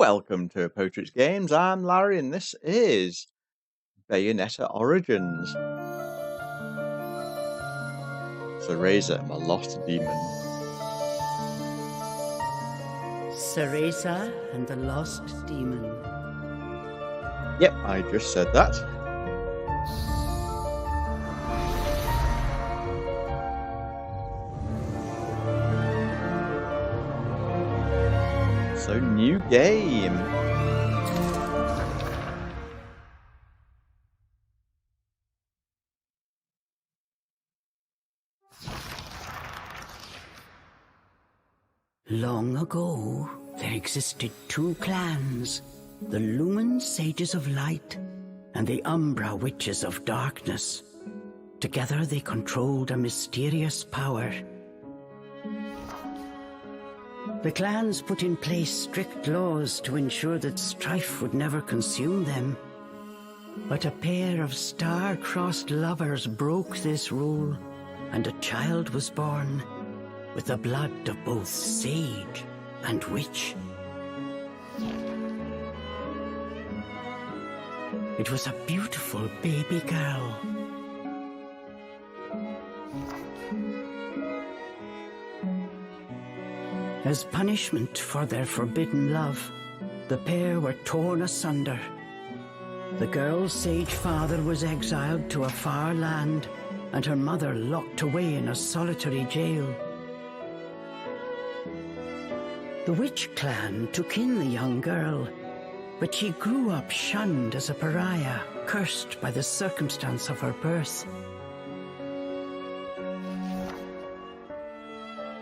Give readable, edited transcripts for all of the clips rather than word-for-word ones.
Welcome to Apotrix Games. I'm Larry, and this is Bayonetta Origins. Cereza, my lost demon. Cereza and the Lost Demon. Yep, I just said that. So, new game. Long ago, there existed two clans, the Lumen Sages of Light and the Umbra Witches of Darkness. Together they controlled a mysterious power. The clans put in place strict laws to ensure that strife would never consume them. But a pair of star-crossed lovers broke this rule, and a child was born, with the blood of both sage and witch. It was a beautiful baby girl. As punishment for their forbidden love, the pair were torn asunder. The girl's sage father was exiled to a far land, and her mother locked away in a solitary jail. The witch clan took in the young girl, but she grew up shunned as a pariah, cursed by the circumstance of her birth.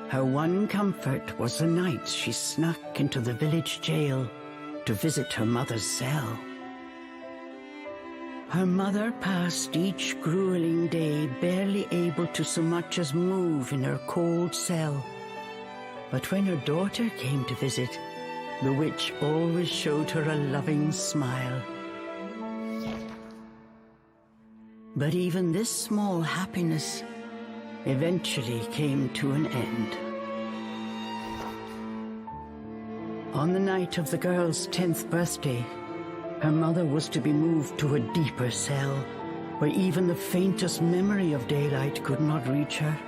Her one comfort was the nights she snuck into the village jail to visit her mother's cell. Her mother passed each grueling day barely able to so much as move in her cold cell. But when her daughter came to visit, the witch always showed her a loving smile. But even this small happiness eventually came to an end. On the night of the girl's 10th birthday, her mother was to be moved to a deeper cell, where even the faintest memory of daylight could not reach her.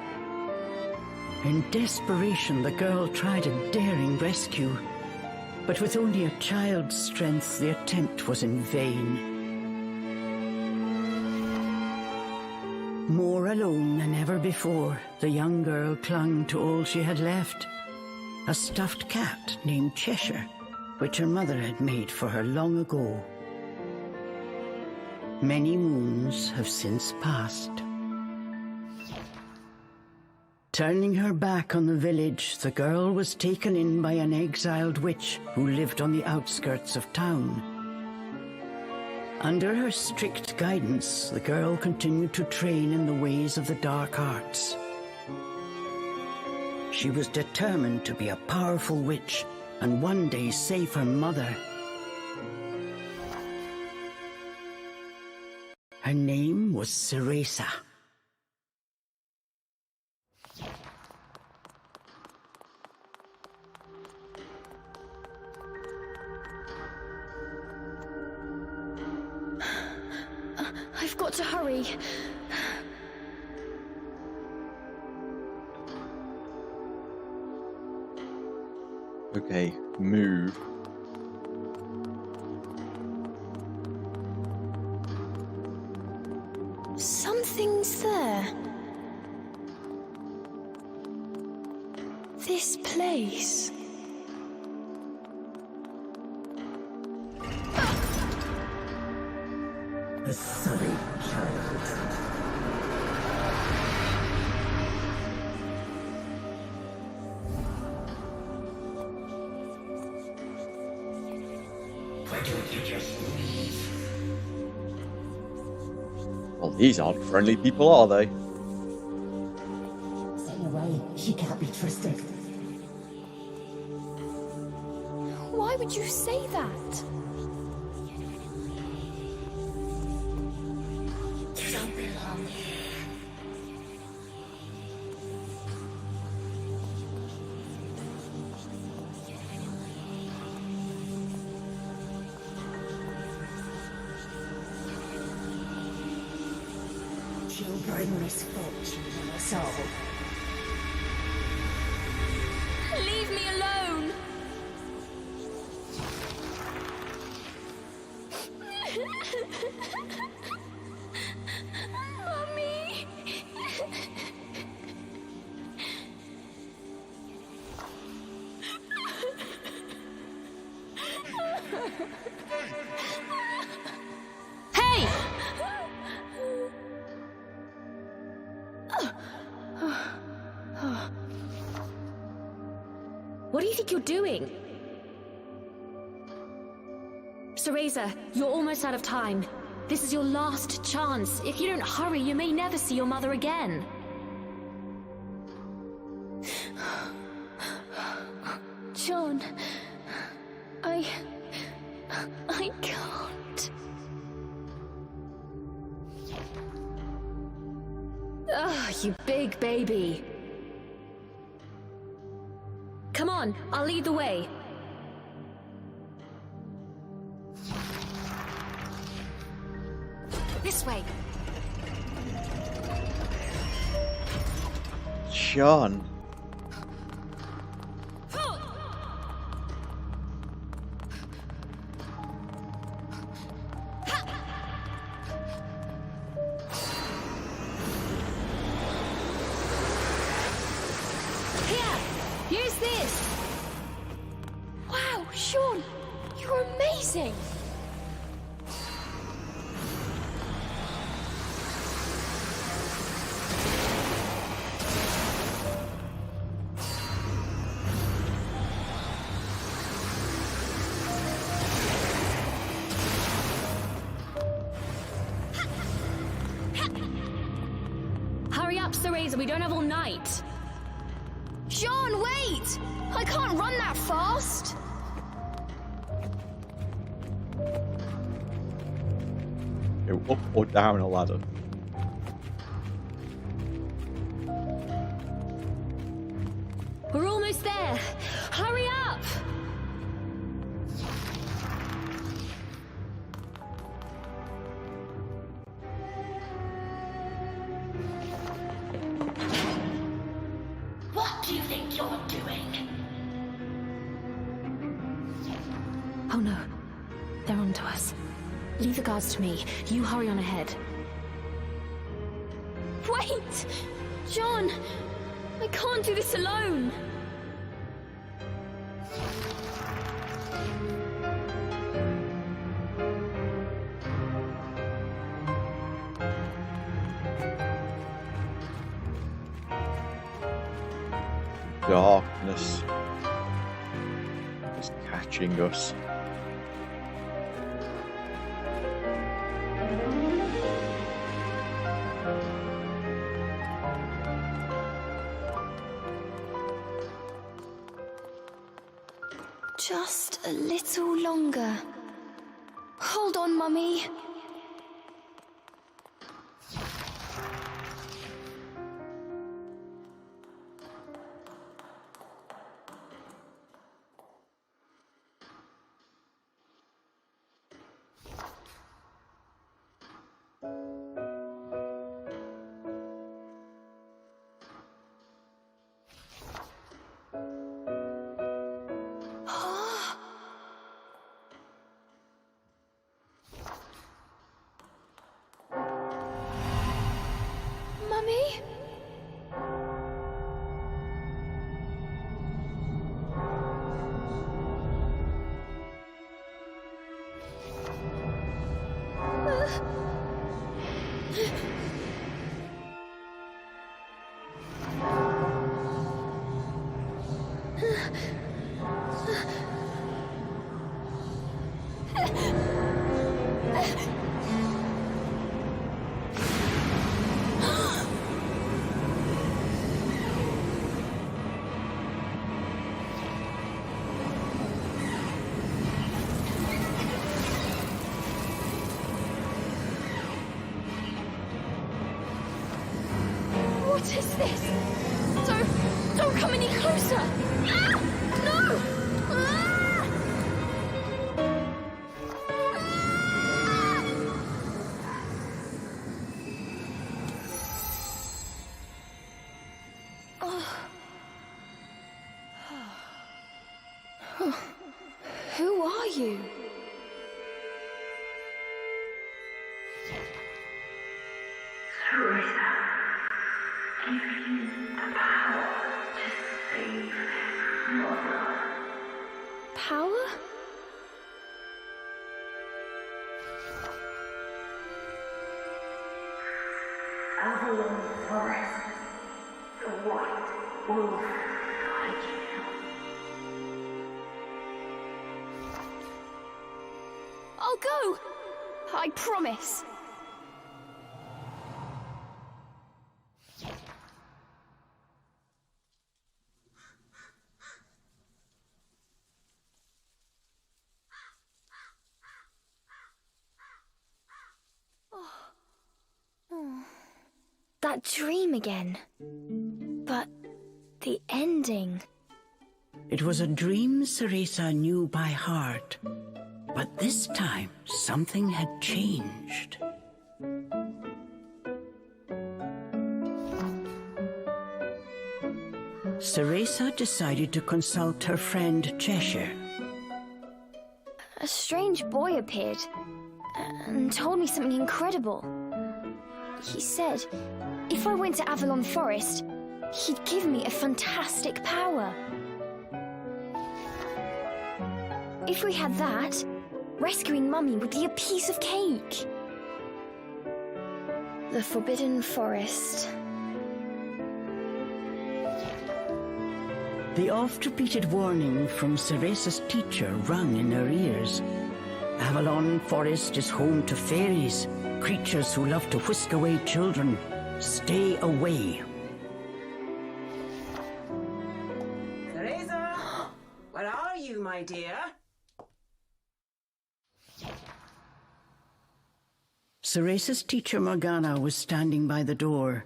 In desperation, the girl tried a daring rescue, but with only a child's strength, the attempt was in vain. More alone than ever before, the young girl clung to all she had left, a stuffed cat named Cheshire, which her mother had made for her long ago. Many moons have since passed. Turning her back on the village, the girl was taken in by an exiled witch who lived on the outskirts of town. Under her strict guidance, the girl continued to train in the ways of the dark arts. She was determined to be a powerful witch and one day save her mother. Her name was Cereza. I've got to hurry. Okay, move. Something's there. This place. The silly child. Why don't you just leave? Well, these aren't friendly people, are they? Stay away. She can't be trusted. Why would you say that? You don't belong here. She'll bring misfortune on us all. Leave me alone! Mommy! Hey! What do you think you're doing? Cereza, you're almost out of time. This is your last chance. If you don't hurry, you may never see your mother again. John, I can't. Ugh, you big baby. Come on, I'll lead the way. This way. Sean. Use this! Wow, Sean! You're amazing! Hurry up, Cereza, we don't have all night. Sean, wait! I can't run that fast! Go up or down a ladder? We're almost there! Hurry up! What do you think you're doing? Oh no, they're onto us. Leave the guards to me. You hurry on ahead. Wait! John! I can't do this alone! Darkness is catching us. Just a little longer. Hold on, Mummy. Mummy? What is this? Don't come any closer! Ah! No! Ah! Ah! you? Cereza, give you the power to save Mother. Power? Avalon Forest, the white wolf guide you. I'll go! I promise. That dream again. But the ending. It was a dream Cereza knew by heart, but this time something had changed. Cereza decided to consult her friend Cheshire. A strange boy appeared and told me something incredible. He said if I went to Avalon Forest, he'd give me a fantastic power. If we had that, rescuing Mummy would be a piece of cake. The Forbidden Forest. The oft-repeated warning from Cereza's teacher rung in her ears. Avalon Forest is home to fairies, creatures who love to whisk away children. Stay away. Cereza! Where are you, my dear? Cereza's teacher Morgana was standing by the door,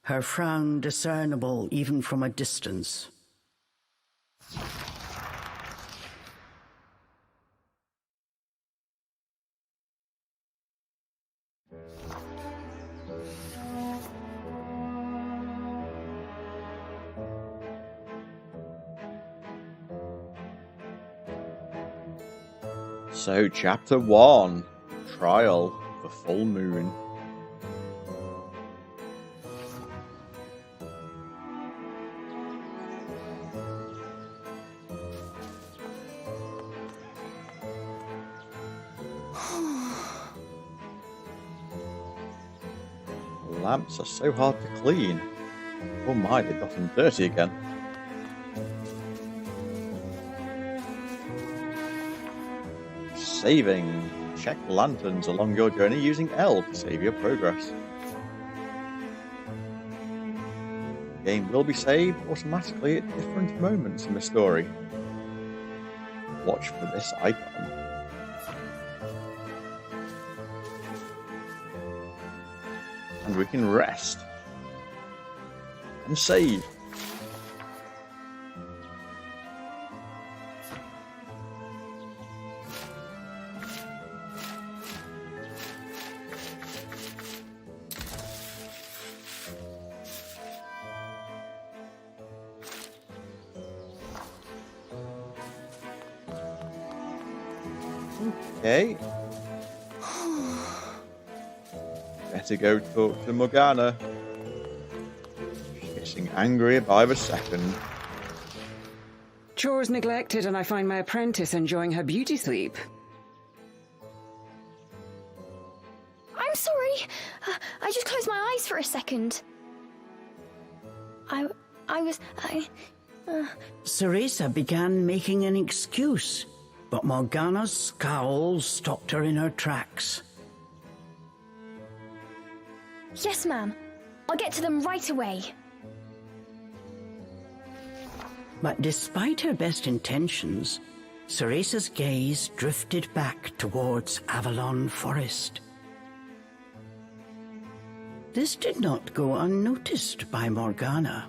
her frown discernible even from a distance. So, Chapter 1, Trial, the Full Moon. Lamps are so hard to clean. Oh my, they've gotten dirty again. Saving. Check lanterns along your journey using L to save your progress. The game will be saved automatically at different moments in the story. Watch for this icon. And we can rest. And save. Okay. Better go talk to Morgana. She's getting angrier by the second. Chores neglected, and I find my apprentice enjoying her beauty sleep. I'm sorry. I just closed my eyes for a second. Cereza began making an excuse, but Morgana's scowl stopped her in her tracks. Yes, ma'am. I'll get to them right away. But despite her best intentions, Cereza's gaze drifted back towards Avalon Forest. This did not go unnoticed by Morgana.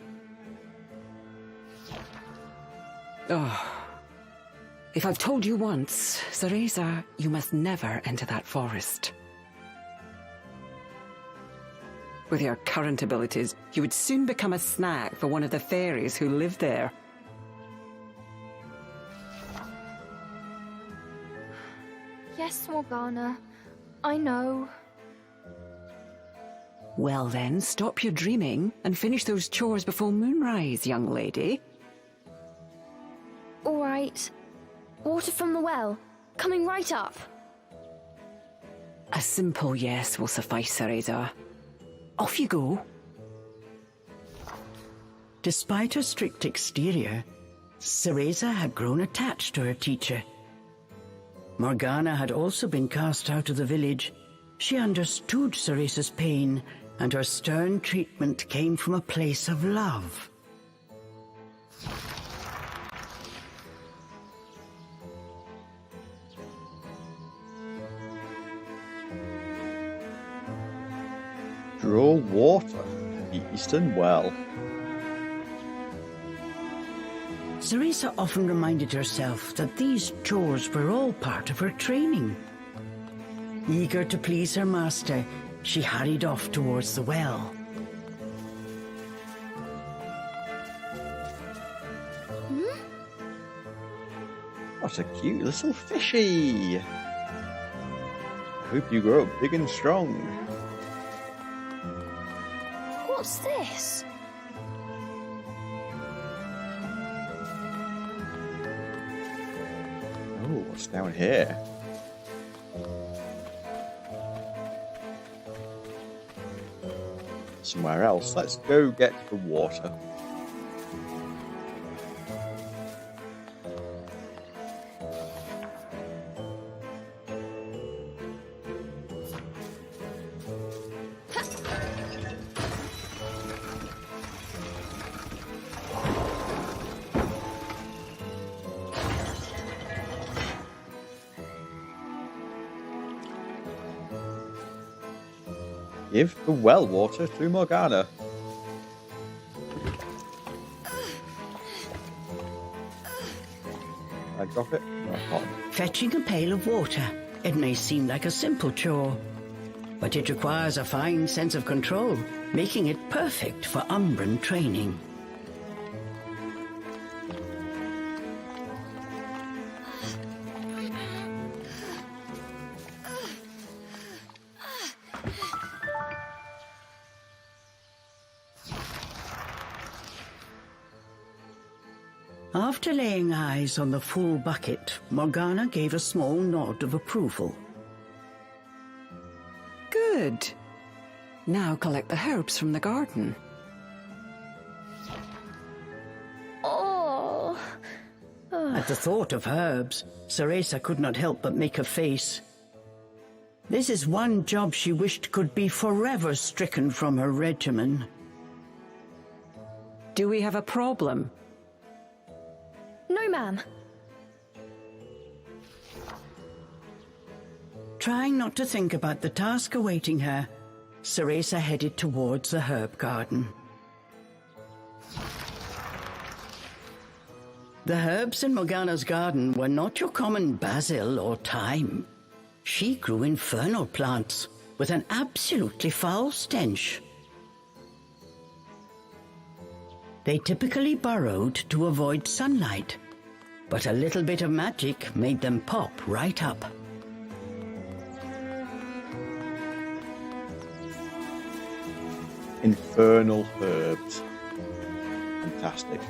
Oh. If I've told you once, Cereza, you must never enter that forest. With your current abilities, you would soon become a snack for one of the fairies who live there. Morgana. I know. Well then, stop your dreaming and finish those chores before moonrise, young lady. All right. Water from the well. Coming right up. A simple yes will suffice, Cereza. Off you go. Despite her strict exterior, Cereza had grown attached to her teacher. Morgana had also been cast out of the village. She understood Cereza's pain, and her stern treatment came from a place of love. Draw water from the eastern well. Cereza often reminded herself that these chores were all part of her training. Eager to please her master, she hurried off towards the well. What a cute little fishy. I hope you grow up big and strong. What's this? Oh, what's down here? Somewhere else. Let's go get the water. Give the well water to Morgana. I drop it? No, I can't. Fetching a pail of water. It may seem like a simple chore, but it requires a fine sense of control, making it perfect for Umbran training. After laying eyes on the full bucket, Morgana gave a small nod of approval. Good. Now collect the herbs from the garden. Oh. At the thought of herbs, Cereza could not help but make a face. This is one job she wished could be forever stricken from her regimen. Do we have a problem? No, ma'am. Trying not to think about the task awaiting her, Cereza headed towards the herb garden. The herbs in Morgana's garden were not your common basil or thyme. She grew infernal plants with an absolutely foul stench. They typically burrowed to avoid sunlight, but a little bit of magic made them pop right up. Infernal herbs. Fantastic.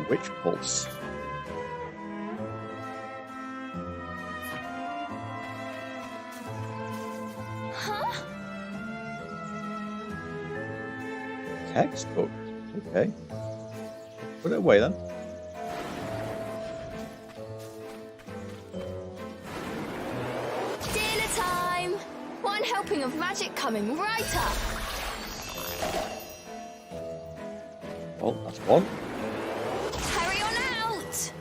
Witch Pulse. Huh? Textbook. Okay. Put it away then. Dinner time! One helping of magic coming right up. Well, that's one. Hurry on out!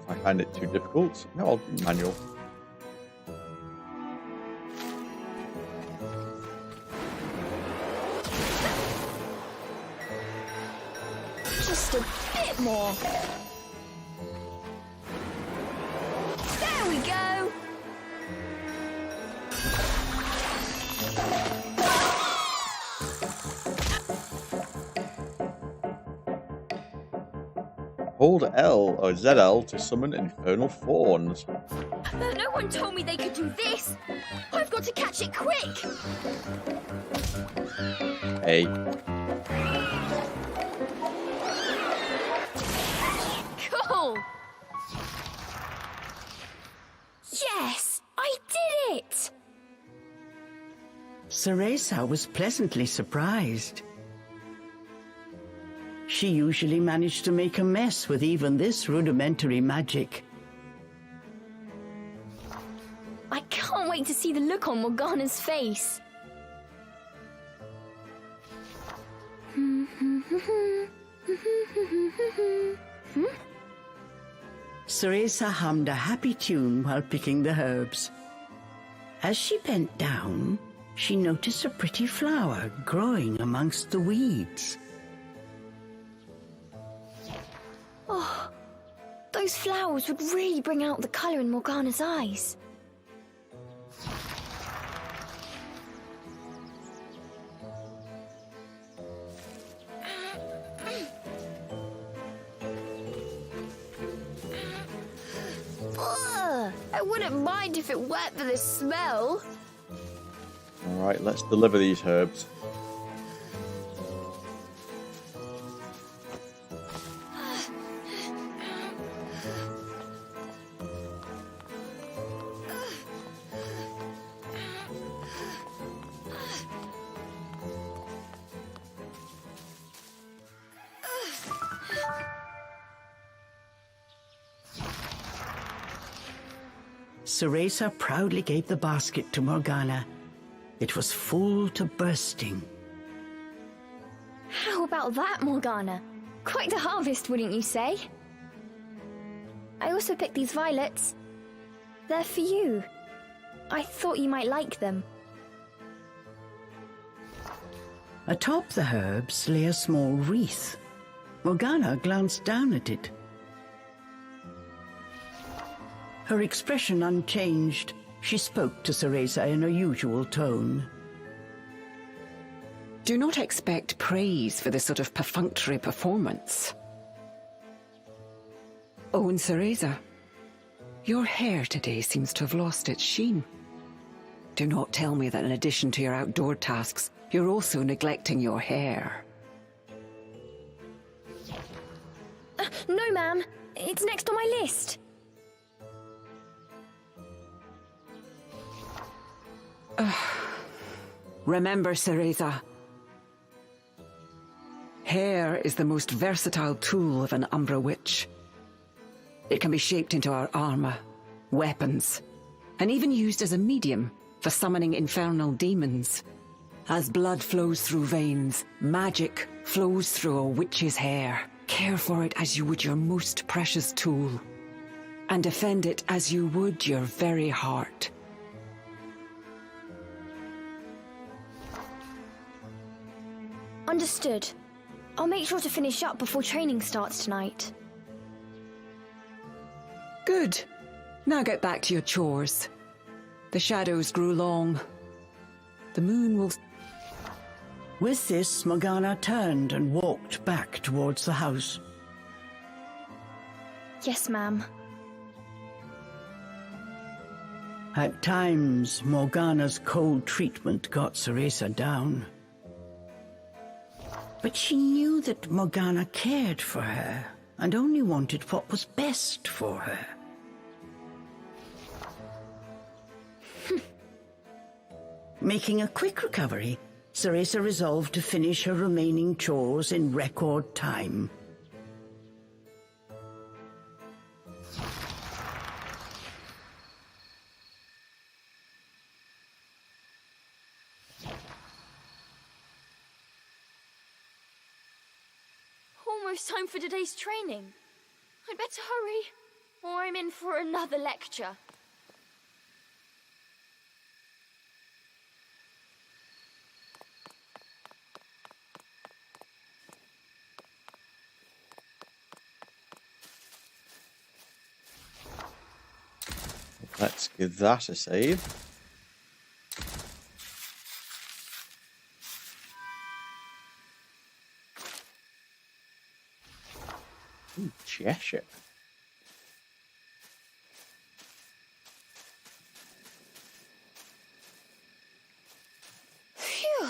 If I find it too difficult, no, I'll do manual. more. There we go! Hold L or ZL to summon infernal fawns. No one told me they could do this! I've got to catch it quick! Hey. Cool! Yes! I did it! Cereza was pleasantly surprised. She usually managed to make a mess with even this rudimentary magic. I can't wait to see the look on Morgana's face. Cereza hummed a happy tune while picking the herbs. As she bent down, she noticed a pretty flower growing amongst the weeds. Oh, those flowers would really bring out the colour in Morgana's eyes. Ugh, I wouldn't mind if it weren't for the smell. Alright, let's deliver these herbs. Cereza proudly gave the basket to Morgana. It was full to bursting. How about that, Morgana? Quite the harvest, wouldn't you say? I also picked these violets. They're for you. I thought you might like them. Atop the herbs lay a small wreath. Morgana glanced down at it. Her expression unchanged, she spoke to Cereza in her usual tone. Do not expect praise for this sort of perfunctory performance. Oh, and Cereza, your hair today seems to have lost its sheen. Do not tell me that in addition to your outdoor tasks, you're also neglecting your hair. No, ma'am. It's next on my list. Remember, Cereza, hair is the most versatile tool of an Umbra witch. It can be shaped into our armor, weapons, and even used as a medium for summoning infernal demons. As blood flows through veins, magic flows through a witch's hair. Care for it as you would your most precious tool, and defend it as you would your very heart. Understood. I'll make sure to finish up before training starts tonight. Good. Now get back to your chores. The shadows grew long. The moon will... With this, Morgana turned and walked back towards the house. Yes, ma'am. At times, Morgana's cold treatment got Cereza down. But she knew that Morgana cared for her and only wanted what was best for her. Making a quick recovery, Cereza resolved to finish her remaining chores in record time. Almost time for today's training. I'd better hurry, or I'm in for another lecture. Let's give that a save. Ooh, Cheshire. Phew.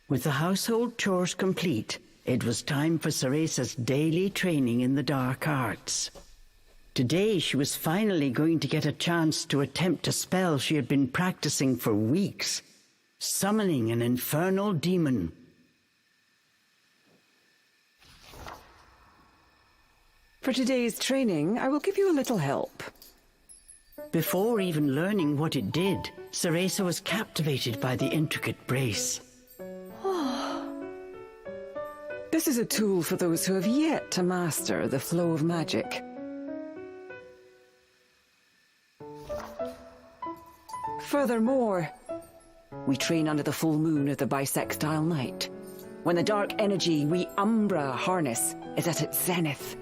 With the household chores complete, it was time for Cereza's daily training in the dark arts. Today she was finally going to get a chance to attempt a spell she had been practicing for weeks, summoning an infernal demon. For today's training, I will give you a little help. Before even learning what it did, Cereza was captivated by the intricate brace. This is a tool for those who have yet to master the flow of magic. Furthermore, we train under the full moon of the bisextile night, when the dark energy we Umbra harness is at its zenith.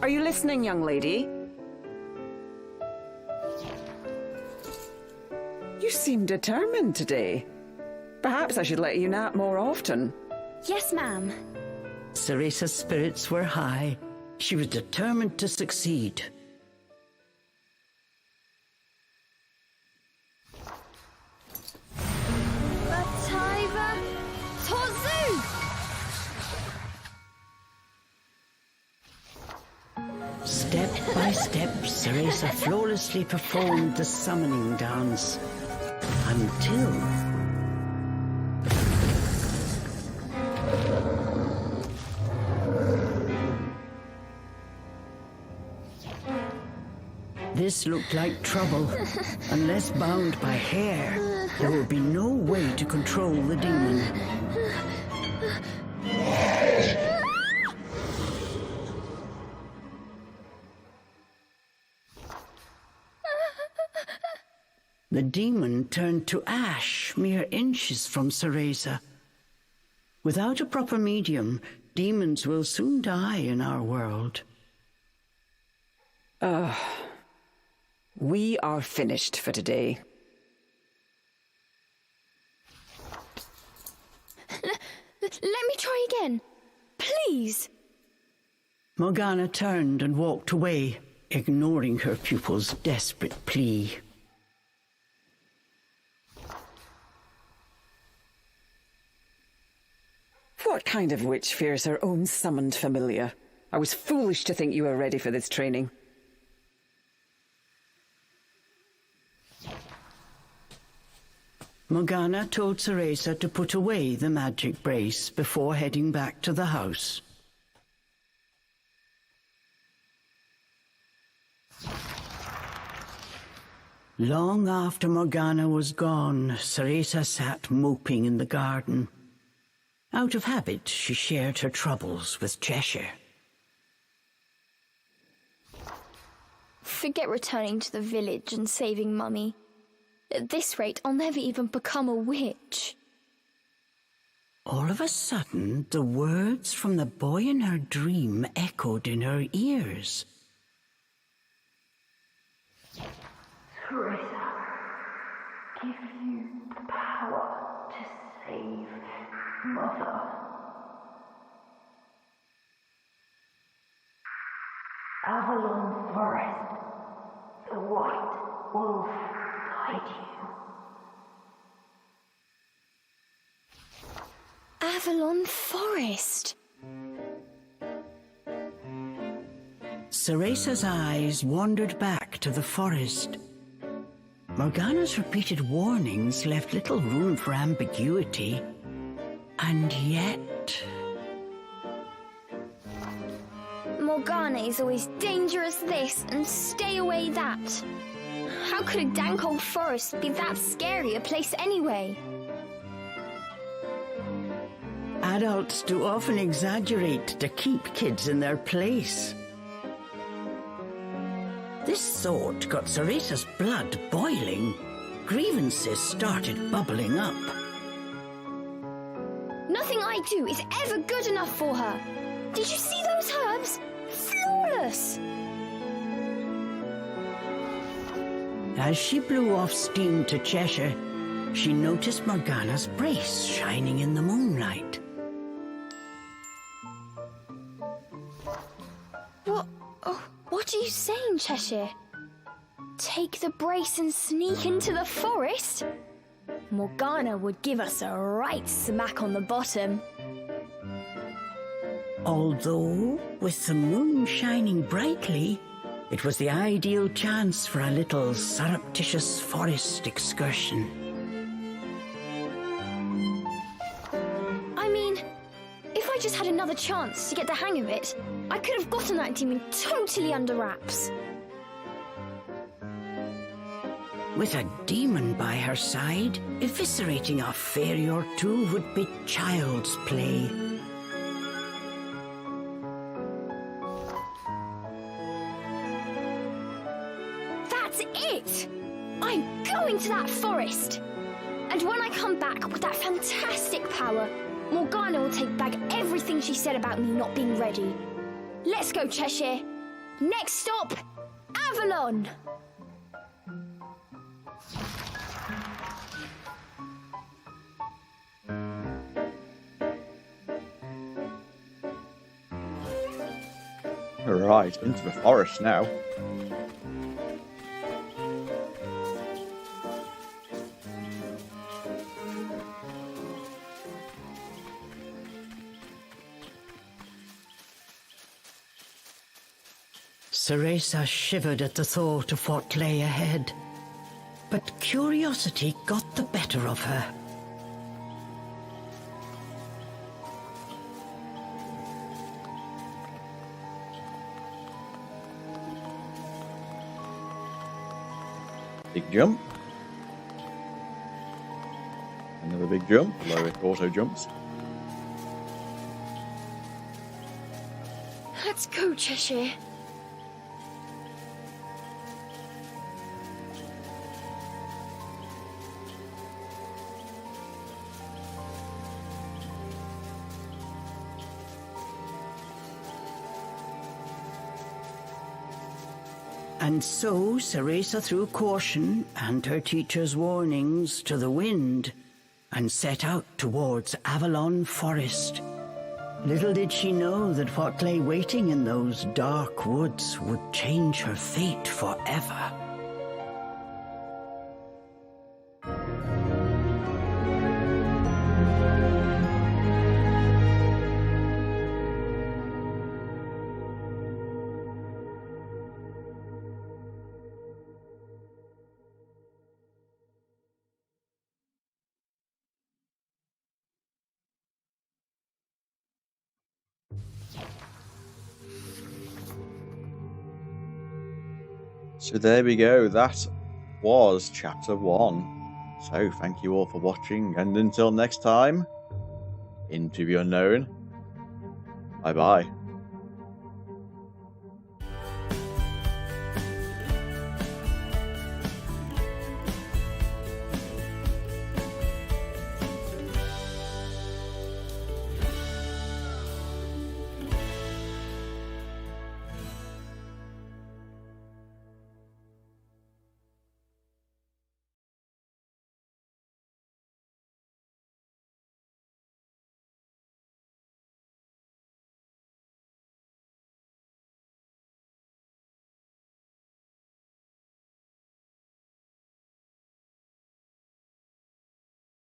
Are you listening, young lady? You seem determined today. Perhaps I should let you nap more often. Yes, ma'am. Cereza's spirits were high. She was determined to succeed. Bataiva Tozu! Step by step, Cereza flawlessly performed the summoning dance. Until... This looked like trouble. Unless bound by hair, there would be no way to control the demon. The demon turned to ash mere inches from Cereza. Without a proper medium, demons will soon die in our world. We are finished for today. Let me try again. Please. Morgana turned and walked away, ignoring her pupil's desperate plea. What kind of witch fears her own summoned familiar? I was foolish to think you were ready for this training. Morgana told Cereza to put away the magic brace before heading back to the house. Long after Morgana was gone, Cereza sat moping in the garden. Out of habit, she shared her troubles with Cheshire. Forget returning to the village and saving Mummy. At this rate, I'll never even become a witch. All of a sudden, the words from the boy in her dream echoed in her ears. Cereza, give you the power to save Mother. Avalon Forest, the white wolf guide you. Avalon Forest. Cereza's eyes wandered back to the forest. Morgana's repeated warnings left little room for ambiguity. And yet... Morgana is always dangerous this and stay away that. How could a dank old forest be that scary a place anyway? Adults do often exaggerate to keep kids in their place. This thought got Cereza's blood boiling. grievances started bubbling up. Nothing I do is ever good enough for her. Did you see those herbs? Flawless! As she blew off steam to Cheshire, she noticed Morgana's brace shining in the moonlight. What are you saying, Cheshire? Take the brace and sneak into the forest? Morgana would give us a right smack on the bottom. Although, with the moon shining brightly, it was the ideal chance for a little surreptitious forest excursion. I mean, if I just had another chance to get the hang of it, I could have gotten that demon totally under wraps. With a demon by her side, eviscerating a fairy or two would be child's play. That's it! I'm going to that forest! And when I come back with that fantastic power, Morgana will take back everything she said about me not being ready. Let's go, Cheshire. Next stop, Avalon! Right, into the forest now. Cereza shivered at the thought of what lay ahead, but curiosity got the better of her. Big jump. Another big jump, although it auto jumps. Let's go, Cheshire. And so Cereza threw caution and her teacher's warnings to the wind and set out towards Avalon Forest. Little did she know that what lay waiting in those dark woods would change her fate forever. So there we go, that was chapter 1. So thank you all for watching, and until next time, into the unknown. Bye bye.